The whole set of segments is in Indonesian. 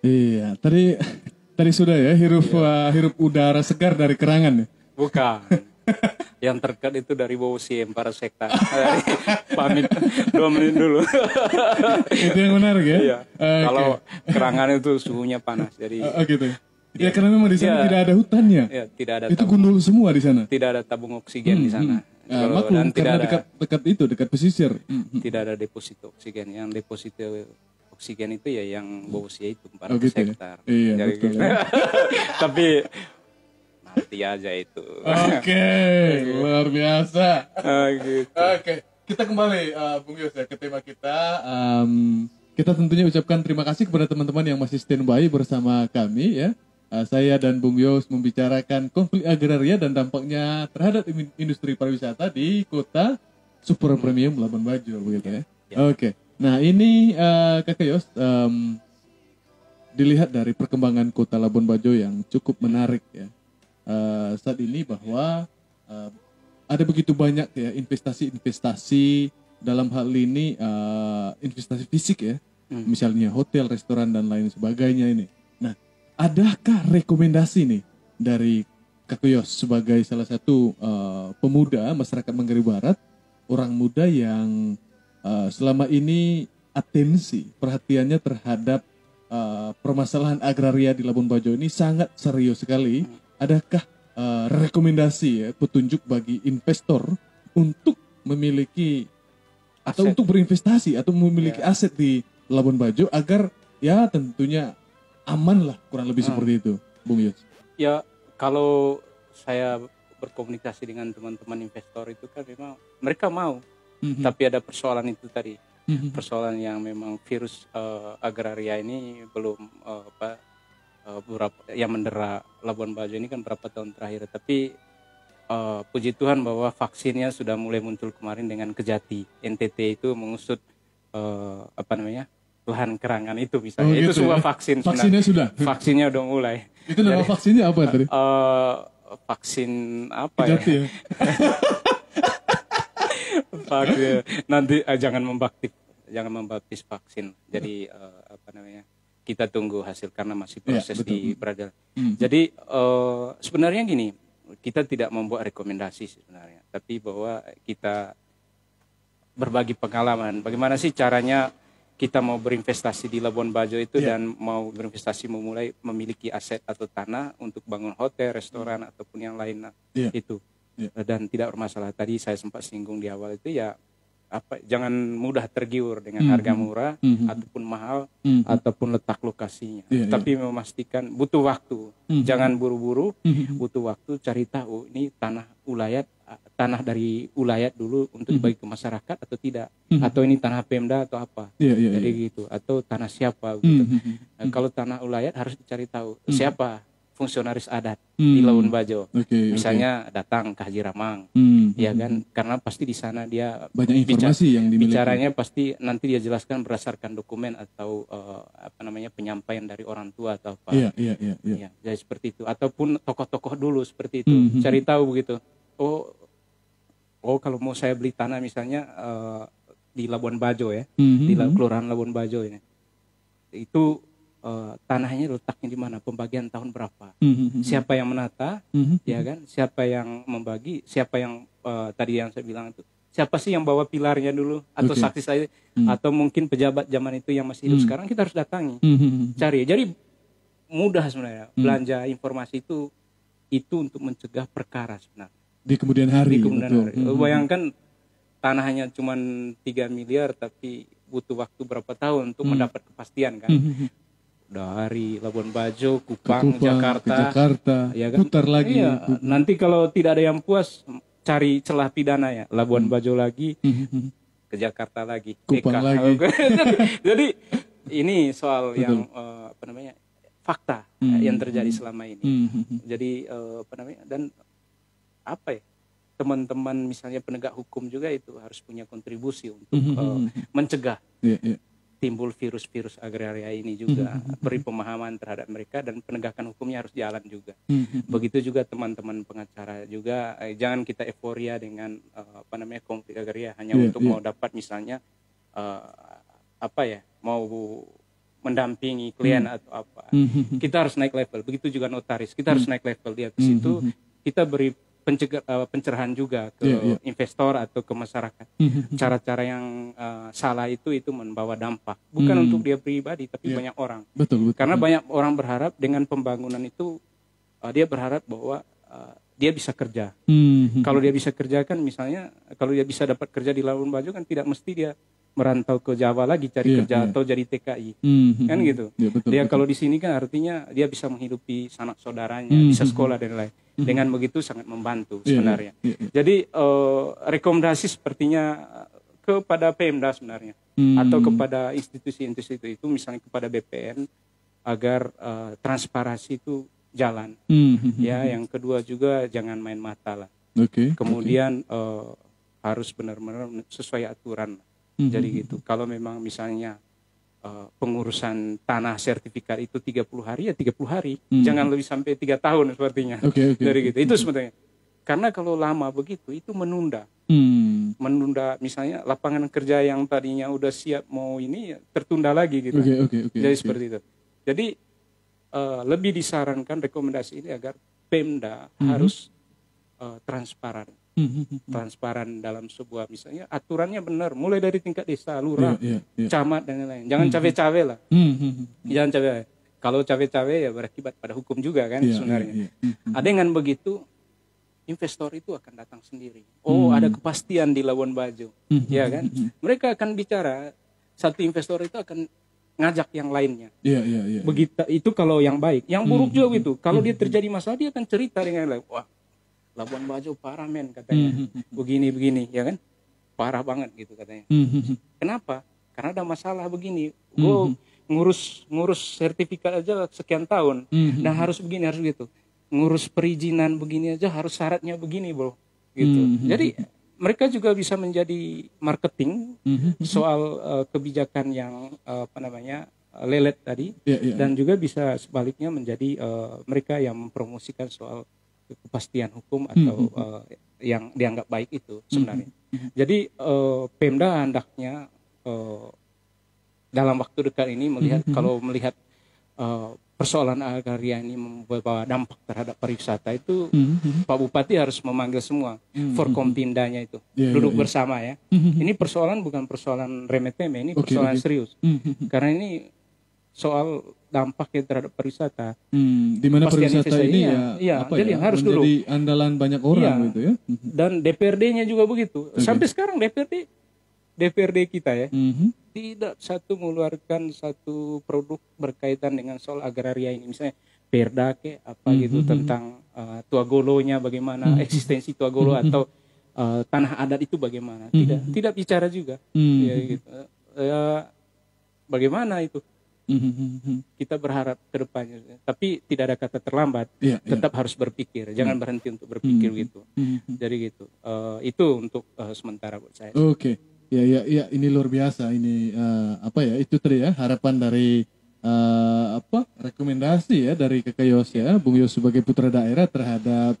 Iya, tadi tadi sudah ya hirup udara segar dari kerangan ya. Bukan. Yang terdekat itu dari Bausi Parasekta. Pamit 2 menit dulu. Itu yang menarik ya. Iya. Oke. Kalau kerangan itu suhunya panas. Jadi Oh gitu. Ya karena memang di sana Iya. tidak ada hutannya. ya, tidak ada Itu tabung, gundul semua di sana. tidak ada tabung oksigen di sana. Maklum Dan tidak karena ada dekat pesisir. tidak ada deposito oksigen. Yang deposito oksigen itu ya yang Bausi itu 400 Oh gitu ya. hektar. Iya Jadi betul. gitu. Ya. Tapi nanti aja itu. Oke, luar biasa. Gitu. Oke, kita kembali Bung Yos ya ke tema kita. Kita tentunya ucapkan terima kasih kepada teman-teman yang masih standby bersama kami ya. Saya dan Bung Yos membicarakan konflik agraria dan dampaknya terhadap industri pariwisata di kota super premium Labuan Bajo begitu ya. Oke, nah ini Kakak Yos dilihat dari perkembangan kota Labuan Bajo yang cukup menarik ya. Saat ini bahwa ada begitu banyak ya investasi-investasi dalam hal ini investasi fisik ya, misalnya hotel, restoran dan lain sebagainya ini. Nah, adakah rekomendasi nih dari Kak Yos sebagai salah satu pemuda masyarakat Manggarai Barat, orang muda yang selama ini atensi perhatiannya terhadap permasalahan agraria di Labuan Bajo ini sangat serius sekali. Adakah rekomendasi ya, petunjuk bagi investor untuk memiliki atau untuk berinvestasi atau memiliki aset di Labuan Bajo agar ya tentunya aman lah kurang lebih seperti itu, Bung Yos? Ya kalau saya berkomunikasi dengan teman-teman investor itu kan memang mereka mau, tapi ada persoalan itu tadi, persoalan yang memang virus agraria ini belum beberapa yang mendera Labuan Bajo ini kan berapa tahun terakhir, tapi puji Tuhan bahwa vaksinnya sudah mulai muncul kemarin dengan Kejati NTT itu mengusut lahan kerangan itu misalnya. Itu gitu sebuah ya? vaksin. Vaksinnya sudah? Vaksinnya udah mulai. Itu nama vaksinnya apa tadi? Vaksin apa Kejati ya? ya? Vaksin. Nanti jangan membaptis vaksin. Jadi kita tunggu hasil karena masih proses di peradilan. Jadi sebenarnya gini, kita tidak membuat rekomendasi sebenarnya, tapi bahwa kita berbagi pengalaman. Bagaimana sih caranya kita mau berinvestasi di Labuan Bajo itu dan mau berinvestasi memulai memiliki aset atau tanah untuk bangun hotel, restoran ataupun yang lain itu. Dan tidak bermasalah. Tadi saya sempat singgung di awal itu ya jangan mudah tergiur dengan harga murah ataupun mahal ataupun letak lokasinya, tapi memastikan butuh waktu, jangan buru-buru, butuh waktu cari tahu ini tanah dari ulayat dulu untuk dibagi ke masyarakat atau tidak, atau ini tanah Pemda atau apa, jadi gitu, atau tanah siapa gitu. Kalau tanah ulayat harus dicari tahu siapa fungsionaris adat di Labuan Bajo, misalnya datang ke Haji Ramang, ya kan, karena pasti di sana dia banyak informasi yang dimiliki. Bicaranya pasti nanti dia jelaskan berdasarkan dokumen atau penyampaian dari orang tua atau apa. Ya, jadi seperti itu. Ataupun tokoh-tokoh dulu seperti itu, cari tahu begitu. Oh kalau mau saya beli tanah misalnya di Labuan Bajo ya, di Kelurahan Labuan Bajo ini, itu tanahnya letaknya di mana, pembagian tahun berapa, siapa yang menata, ya kan, siapa yang membagi, siapa yang tadi yang saya bilang itu, siapa sih yang bawa pilarnya dulu, atau saksi saya, atau mungkin pejabat zaman itu yang masih hidup sekarang, kita harus datangi, cari. Jadi mudah sebenarnya belanja informasi itu untuk mencegah perkara sebenarnya di kemudian hari. Bayangkan tanahnya cuma 3 miliar tapi butuh waktu berapa tahun untuk mendapat kepastian kan. Dari Labuan Bajo, Kupang, Jakarta, ya kan? Putar lagi. Iya. Nanti kalau tidak ada yang puas, cari celah pidana ya. Labuan Bajo lagi, ke Jakarta lagi, Kupang lagi. Jadi ini soal yang fakta yang terjadi selama ini. Jadi dan teman-teman misalnya penegak hukum juga itu harus punya kontribusi untuk mencegah. Timbul virus-virus agraria ini juga, beri pemahaman terhadap mereka dan penegakan hukumnya harus jalan juga. Begitu juga teman-teman pengacara juga, jangan kita euforia dengan konflik agraria hanya untuk mau dapat misalnya mau mendampingi klien atau apa. Kita harus naik level. Begitu juga notaris, kita harus naik level. Di atas itu kita beri pencerahan juga ke investor atau ke masyarakat. Cara-cara yang salah itu membawa dampak. Bukan untuk dia pribadi, tapi banyak orang. Betul. Karena banyak orang berharap dengan pembangunan itu, dia berharap bahwa dia bisa kerja. Kalau dia bisa kerja kan, misalnya kalau dia bisa dapat kerja di Labuan Bajo kan tidak mesti dia merantau ke Jawa lagi cari kerja atau jadi TKI, kan gitu. Dia kalau di sini kan artinya dia bisa menghidupi sanak saudaranya, bisa sekolah dan lain. Dengan begitu sangat membantu sebenarnya. Jadi rekomendasi sepertinya kepada Pemda sebenarnya, atau kepada institusi-institusi itu, misalnya kepada BPN, agar transparansi itu jalan. Ya, yang kedua juga jangan main mata lah. Kemudian harus benar-benar sesuai aturan. Jadi gitu. Kalau memang misalnya pengurusan tanah sertifikat itu 30 hari ya 30 hari. Jangan lebih sampai 3 tahun sepertinya. Dari gitu. Itu sebetulnya. Karena kalau lama begitu itu menunda. Menunda misalnya lapangan kerja yang tadinya udah siap mau ini tertunda lagi gitu. Jadi seperti itu. Jadi lebih disarankan rekomendasi ini agar Pemda harus transparan. Transparan dalam sebuah, misalnya aturannya benar mulai dari tingkat desa, lurah, camat dan lain-lain. Jangan cawe-cawe lah. Jangan cawe. Kalau cawe-cawe ya berakibat pada hukum juga kan sebenarnya. Ada dengan begitu investor itu akan datang sendiri. Oh, ada kepastian di Labuan Bajo. Ya kan? Mereka akan bicara, satu investor itu akan ngajak yang lainnya. Begitu itu kalau yang baik. Yang buruk juga gitu. Kalau dia terjadi masalah dia akan cerita dengan lain. Wah, Labuan Bajo parah men katanya, begini ya kan, parah banget gitu katanya. Kenapa? Karena ada masalah begini. Gue ngurus sertifikat aja sekian tahun, dan harus begini harus gitu. Ngurus perizinan begini aja harus syaratnya begini bro, gitu. Jadi mereka juga bisa menjadi marketing soal kebijakan yang lelet tadi, dan juga bisa sebaliknya menjadi mereka yang mempromosikan soal kepastian hukum atau yang dianggap baik itu sebenarnya. Jadi Pemda hendaknya dalam waktu dekat ini melihat persoalan agraria ini membawa dampak terhadap pariwisata itu, Pak Bupati harus memanggil semua Forkompindanya itu duduk bersama ya. Ini persoalan bukan persoalan remeh-temeh, ini persoalan serius. Karena ini soal dampaknya terhadap pariwisata. Di mana pariwisata ini jadi harus dulu menjadi andalan banyak orang gitu ya. Dan DPRD-nya juga begitu. Sampai sekarang DPRD kita ya tidak satu mengeluarkan satu produk berkaitan dengan soal agraria ini. Misalnya perda gitu tentang Tuagolonya bagaimana, eksistensi Tuagolo atau tanah adat itu bagaimana. Tidak bicara juga. Ya gitu. Bagaimana itu? Kita berharap ke depannya, tapi tidak ada kata terlambat. Tetap harus berpikir, jangan berhenti untuk berpikir gitu. Jadi gitu. Itu untuk sementara buat saya. Ya, ini luar biasa. Ini itu tadi ya harapan dari rekomendasi ya dari Kakak Yos ya, Bung Yos sebagai putra daerah terhadap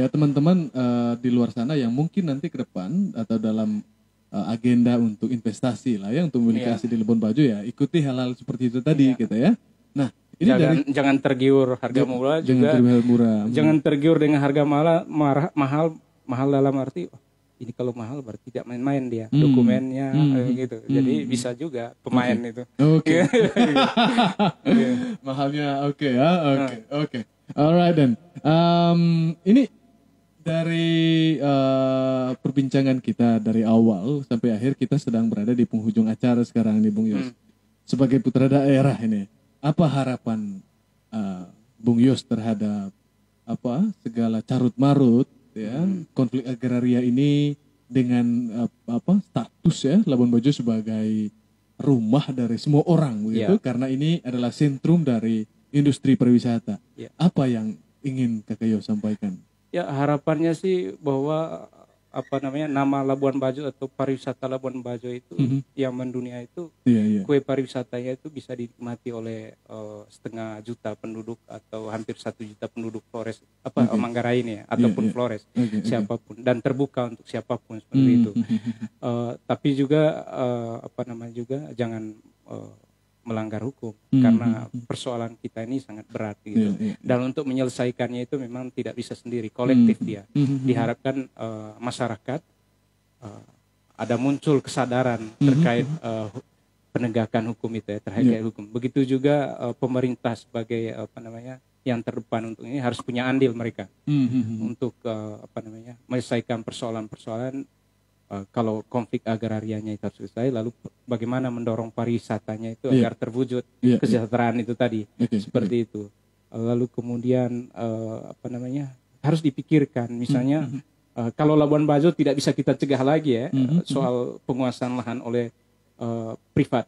teman-teman di luar sana yang mungkin nanti ke depan atau dalam agenda untuk investasi lah ya, untuk memiliki asset di Labuan Bajo ya, ikuti hal-hal seperti itu tadi gitu ya. Nah, ini jangan tergiur harga murah juga. Jangan tergiur dengan harga mahal dalam arti ini kalau mahal berarti tidak main-main dia dokumennya gitu. Jadi bisa juga pemain itu. Mahalnya oke. Alright then. Ini dari perbincangan kita dari awal sampai akhir, kita sedang berada di penghujung acara sekarang nih Bung Yos. Sebagai putra daerah ini, apa harapan Bung Yos terhadap segala carut marut ya konflik agraria ini dengan status ya Labuan Bajo sebagai rumah dari semua orang begitu, karena ini adalah sentrum dari industri pariwisata. Apa yang ingin Kakak Yos sampaikan? Ya harapannya sih bahwa nama Labuan Bajo atau pariwisata Labuan Bajo itu yang mendunia itu, kue pariwisatanya itu bisa dinikmati oleh 500 juta penduduk atau hampir 1 juta penduduk Flores Manggarai ini ya, ataupun Flores, siapapun, dan terbuka untuk siapapun seperti itu. Tapi juga juga jangan melanggar hukum karena persoalan kita ini sangat berat gitu. Dan untuk menyelesaikannya itu memang tidak bisa sendiri, kolektif dia. Diharapkan masyarakat ada muncul kesadaran terkait penegakan hukum itu ya, terkait hukum. Begitu juga pemerintah sebagai yang terdepan untuk ini harus punya andil mereka untuk menyelesaikan persoalan-persoalan. Kalau konflik agrarianya itu harus selesai, lalu bagaimana mendorong pariwisatanya itu agar terwujud kesejahteraan itu tadi, seperti itu. Lalu kemudian harus dipikirkan, misalnya kalau Labuan Bajo tidak bisa kita cegah lagi ya, soal penguasaan lahan oleh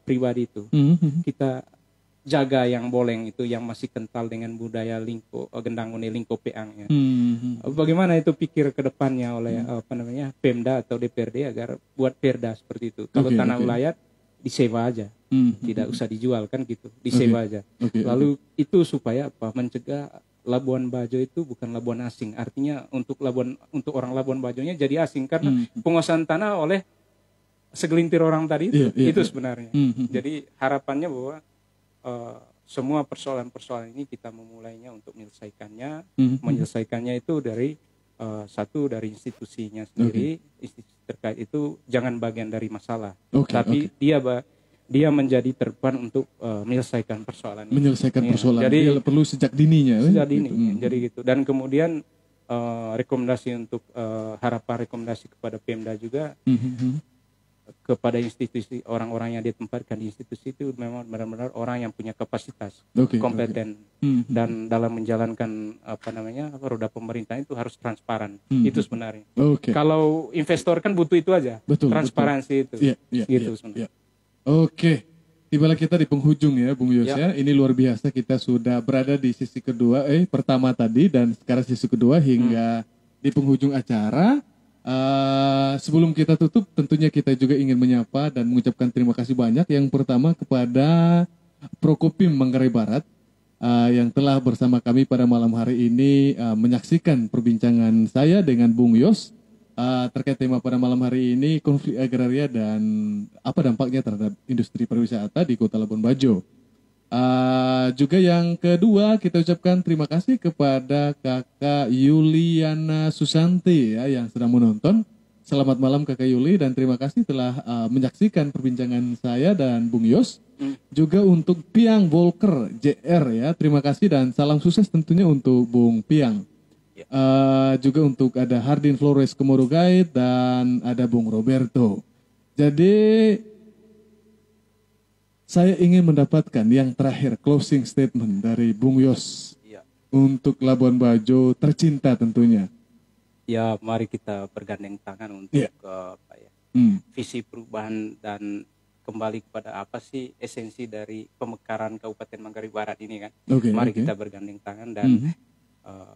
pribadi itu, kita jaga yang boleng itu yang masih kental dengan budaya Gendangone Lingko Peangnya. Bagaimana itu pikir ke depannya oleh Pemda atau DPRD agar buat perda seperti itu. Kalau tanah wilayah disewa aja, tidak usah dijual kan gitu, disewa aja. Lalu itu supaya mencegah Labuan Bajo itu bukan Labuan asing. Artinya untuk orang Labuan Bajonya jadi asing karena penguasaan tanah oleh segelintir orang tadi itu sebenarnya. Jadi harapannya bahwa semua persoalan-persoalan ini kita memulainya untuk menyelesaikannya itu dari dari institusinya sendiri, institusi terkait itu jangan bagian dari masalah, tapi dia menjadi terdepan untuk menyelesaikan persoalan ini. Menyelesaikan persoalan. Jadi perlu sejak dininya. Jadi gitu. Dan kemudian rekomendasi untuk harapan rekomendasi kepada Pemda juga. Kepada institusi, orang-orang yang ditempatkan di institusi itu memang benar-benar orang yang punya kapasitas, kompeten, dan dalam menjalankan roda pemerintahan itu harus transparan. Itu sebenarnya. Kalau investor kan butuh itu aja, transparansi itu. Gitu sebenarnya. Tibalah kita di penghujung ya, Bung Yos ya. Ini luar biasa, kita sudah berada di sisi kedua, pertama tadi dan sekarang sisi kedua hingga di penghujung acara. Sebelum kita tutup, tentunya kita juga ingin menyapa dan mengucapkan terima kasih banyak. Yang pertama kepada Prokopim Manggarai Barat yang telah bersama kami pada malam hari ini menyaksikan perbincangan saya dengan Bung Yos terkait tema pada malam hari ini, konflik agraria dan apa dampaknya terhadap industri pariwisata di Kota Labuan Bajo. Juga yang kedua kita ucapkan terima kasih kepada Kakak Yuliana Susanti ya, yang sedang menonton. Selamat malam Kakak Yuli dan terima kasih telah menyaksikan perbincangan saya dan Bung Yos. Juga untuk Piang Volker JR ya, terima kasih dan salam sukses tentunya untuk Bung Piang. Juga untuk ada Hardin Flores Komodo Guide dan ada Bung Roberto. Jadi saya ingin mendapatkan yang terakhir closing statement dari Bung Yos untuk Labuan Bajo tercinta tentunya. Ya, mari kita bergandeng tangan untuk visi perubahan dan kembali kepada apa sih esensi dari pemekaran Kabupaten Manggarai Barat ini kan. Mari kita bergandeng tangan dan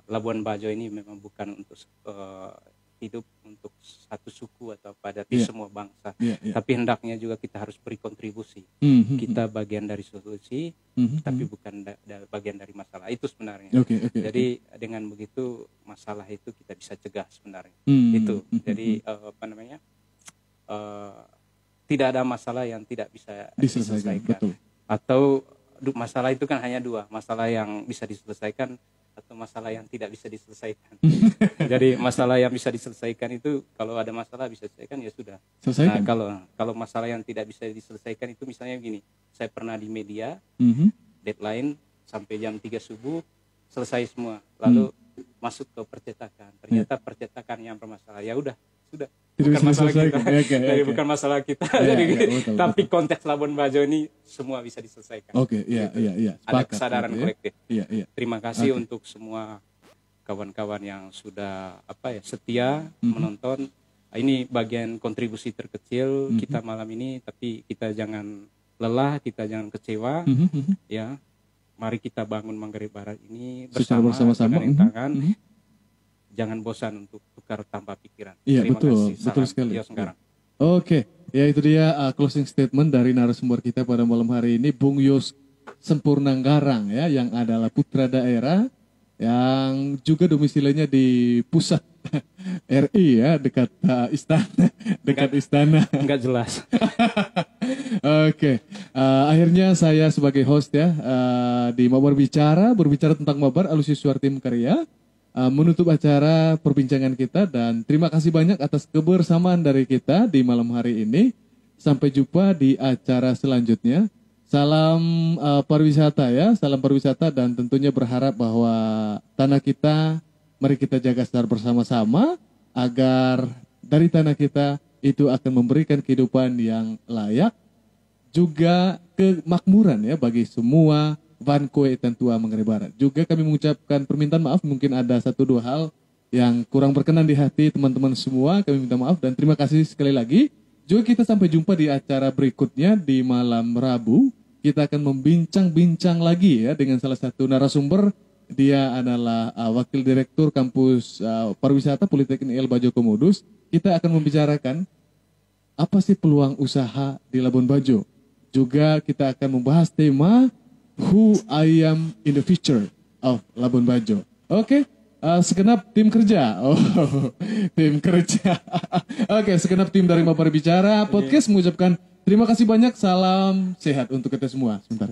Labuan Bajo ini memang bukan untuk hidup untuk satu suku atau pada semua bangsa, tapi hendaknya juga kita harus beri kontribusi. Kita bagian dari solusi, tapi bukan bagian dari masalah. Itu sebenarnya. Jadi dengan begitu masalah itu kita bisa cegah sebenarnya. Itu. Jadi tidak ada masalah yang tidak bisa diselesaikan. Atau masalah itu kan hanya dua, masalah yang bisa diselesaikan atau masalah yang tidak bisa diselesaikan. Jadi masalah yang bisa diselesaikan itu kalau ada masalah bisa diselesaikan ya sudah. Nah, kalau masalah yang tidak bisa diselesaikan itu misalnya begini, saya pernah di media, deadline sampai jam 3 subuh selesai semua, lalu masuk ke percetakan, ternyata percetakan yang bermasalah, ya udah sudah. Bukan masalah kita, bukan masalah kita. Tapi konteks Labuan Bajo ini semua bisa diselesaikan. Ada kesadaran kolektif. Terima kasih untuk semua kawan-kawan yang sudah setia menonton. Ini bagian kontribusi terkecil kita malam ini, tapi kita jangan lelah, kita jangan kecewa. Ya, mari kita bangun Manggarai Barat ini bersama-sama, tangan. Jangan bosan untuk tukar tambah pikiran. Terima kasih. Betul sekali. Ya itu dia closing statement dari narasumber kita pada malam hari ini, Bung Yos Sempurnanggarang ya, yang adalah putra daerah yang juga domisilinya di pusat RI ya, dekat istana, dekat istana. Enggak jelas. Oke, akhirnya saya sebagai host ya di Mabar berbicara tentang Mabar Alutsiswar Tim Karya, menutup acara perbincangan kita dan terima kasih banyak atas kebersamaan dari kita di malam hari ini. Sampai jumpa di acara selanjutnya. Salam pariwisata ya, salam pariwisata dan tentunya berharap bahwa tanah kita mari kita jaga secara bersama-sama agar dari tanah kita itu akan memberikan kehidupan yang layak, juga kemakmuran ya bagi semua Vankue Tantua Manggarai Barat. Juga kami mengucapkan permintaan maaf, mungkin ada 1-2 hal yang kurang berkenan di hati teman-teman semua, kami minta maaf dan terima kasih sekali lagi. Juga kita sampai jumpa di acara berikutnya di malam Rabu. Kita akan membincang-bincang lagi ya dengan salah satu narasumber. Dia adalah Wakil Direktur Kampus Pariwisata Politeknik Il Bajo Komodus. Kita akan membicarakan apa sih peluang usaha di Labuan Bajo. Juga kita akan membahas tema Who I Am in the Future of Labuan Bajo. Oke, segenap tim kerja. Oh, tim kerja. Oke, segenap tim dari Mabar Bicara Podcast mengucapkan terima kasih banyak. Salam sehat untuk kita semua. Sebentar.